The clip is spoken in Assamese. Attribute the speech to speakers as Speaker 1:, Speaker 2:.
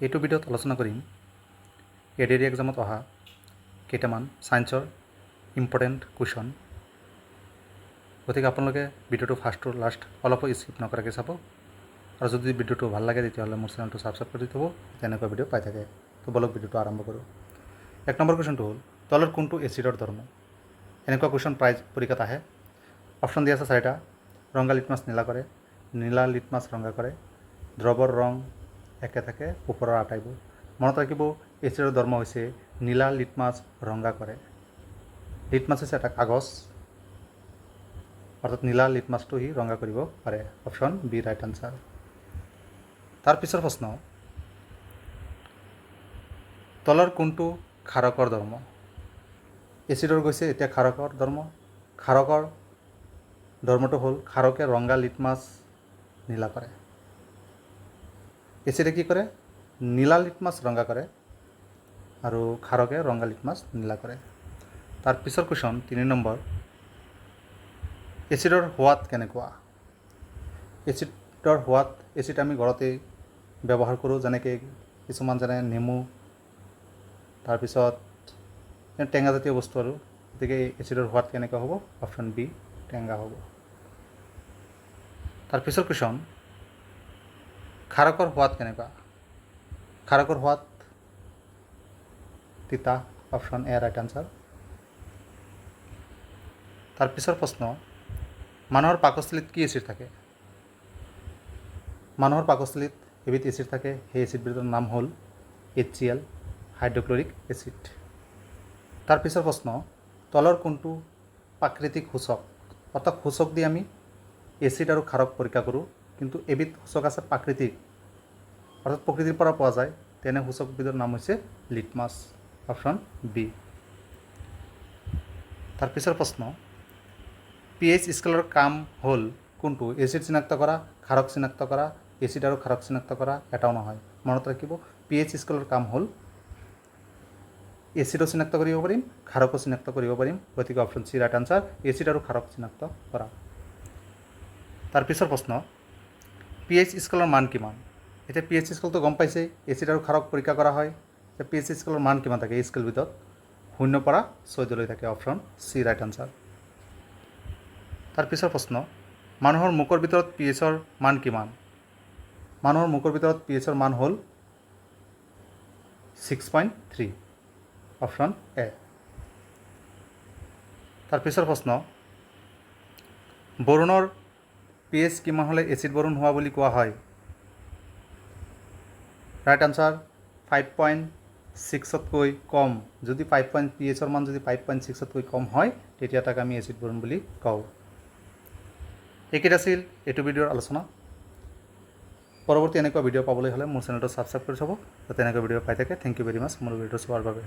Speaker 1: এইটো ভিডিঅ'ত আলোচনা কৰিম এডিআৰই এক্সামত অহা কেইটামান সায়েন্সৰ ইম্পৰ্টেণ্ট কুৱেশ্যন। গতিকে আপোনালোকে ভিডিঅ'টো ফাৰ্ষ্ট টু লাষ্ট অলপো স্কিপ নকৰাকৈ চাব, আৰু যদি ভিডিঅ'টো ভাল লাগে তেতিয়াহ'লে মোৰ চেনেলটো ছাবস্ক্ৰাইব কৰি থ'ব, তেনেকুৱা ভিডিঅ' পাই থাকে। তো বলক ভিডিঅ'টো আৰম্ভ কৰোঁ। 1 নম্বৰ কুৱেশ্যনটো হ'ল তলৰ কোনটো এচিডৰ ধৰ্ম? এনেকুৱা কুৱেশ্যন প্ৰায় পৰীক্ষাত আহে। অপশ্যন দিয়া আছে 4টা। ৰঙা লিটমাছ নীলা কৰে, নীলা লিটমাছ ৰঙা কৰে, দ্ৰৱৰ ৰং একে থাকে, ওপৰৰ আটাইবোৰ। মনত ৰাখিব, এচিডৰ ধৰ্ম হৈছে নীলা লিটমাছ ৰঙা কৰে। লিটমাছ হৈছে এটা কাগজ, অৰ্থাৎ নীলা লিটমাছটো সি ৰঙা কৰিব পাৰে। Option B right answer. তাৰ পিছৰ প্ৰশ্ন, তলৰ কোনটো ক্ষাৰকৰ ধৰ্ম? এচিডৰ গৈছে, এতিয়া ক্ষাৰকৰ ধৰ্ম। ক্ষাৰকৰ ধৰ্মটো হ'ল ক্ষাৰকে ৰঙা লিটমাছ নীলা কৰে। এচিডে কি কৰে? নীলা লিটমাছ ৰঙা কৰে, আৰু ক্ষাৰকে ৰঙা লিটমাছ নীলা কৰে। তাৰ পিছৰ কুৱেশ্যন 3 নম্বৰ, এচিডৰ সোৱাদ কেনেকুৱা? এচিডৰ সোৱাদ, এচিড আমি ঘৰতেই ব্যৱহাৰ কৰোঁ, যেনেকৈ কিছুমান যেনে নেমু, তাৰপিছত টেঙা জাতীয় বস্তু আৰু। গতিকে এচিডৰ সোৱাদ কেনেকুৱা হ'ব? অপশ্যন বি টেঙা হ'ব। তাৰ পিছৰ কুৱেশ্যন, ক্ষাৰকৰ সোৱাদ কেনেকুৱা? ক্ষাৰকৰ সোৱাদ তিতা। Option A right answer. তাৰ পিছৰ প্ৰশ্ন, মানুহৰ পাকস্থলীত কি এচিড থাকে? মানুহৰ পাকস্থলীত এবিধ এচিড থাকে, সেই এচিডবিধৰ নাম হ'ল HCl, হাইড্ৰক্লৰিক এচিড। তাৰ পিছৰ প্ৰশ্ন, তলৰ কোনটো প্ৰাকৃতিক সূচক? অৰ্থাৎ সূচক দি আমি এচিড আৰু ক্ষাৰক পৰীক্ষা কৰোঁ, কিন্তু এবিধ সূচক আছে প্ৰাকৃতিক, অৰ্থাৎ প্ৰকৃতিৰ পৰা পোৱা যায়, তেনে সূচকবিধৰ নাম হৈছে লিটমাছ। Option B. তাৰ পিছৰ প্ৰশ্ন, pH স্কেলৰ কাম হ'ল কোনটো? এচিড চিনাক্ত কৰা, ক্ষাৰক চিনাক্ত কৰা, এচিড আৰু ক্ষাৰক চিনাক্ত কৰা এটাও নহয়। মনত ৰাখিব, pH স্কেলৰ কাম হ'ল এচিডো চিনাক্ত কৰিব পাৰিম, ক্ষাৰকো চিনাক্ত কৰিব পাৰিম। গতিকে option C right answer, acid আৰু ক্ষাৰক চিনাক্ত কৰা। তাৰ পিছৰ প্ৰশ্ন, pH স্কেলৰ মান কিমান? এতিয়া pH স্কেলটো গম পাইছেই, এচিড আৰু ক্ষাৰক পৰীক্ষা কৰা হয়। এতিয়া pH স্কেলৰ মান কিমান থাকে? এই স্কেলবিধত 0 পৰা 14 থাকে। Option C right answer. তাৰ পিছৰ প্ৰশ্ন, মানুহৰ মুখৰ ভিতৰত pHৰ মান কিমান? মানুহৰ মুখৰ ভিতৰত pHৰ মান হ'ল 6.3। Option A. তাৰ পিছৰ প্ৰশ্ন, বৰুণৰ pH কিমান হ'লে এচিড বৰুণ হোৱা বুলি কোৱা হয়? ৰাইট আনচাৰ 5.6তকৈ কম। যদি pHৰ মান যদি 5.6তকৈ কম হয়, তেতিয়া তাক আমি এচিড বৰুণ বুলি কওঁ। এইকেইটা আছিল এইটো ভিডিঅ'ৰ আলোচনা। পৰৱৰ্তী এনেকুৱা ভিডিঅ' পাবলৈ হ'লে মোৰ চেনেলটো ছাবস্ক্ৰাইব কৰি থ'ব, যাতে এনেকুৱা ভিডিঅ' পাই থাকে। থেংক ইউ ভেৰি মাছ মোৰ ভিডিঅ'টো চোৱাৰ বাবে।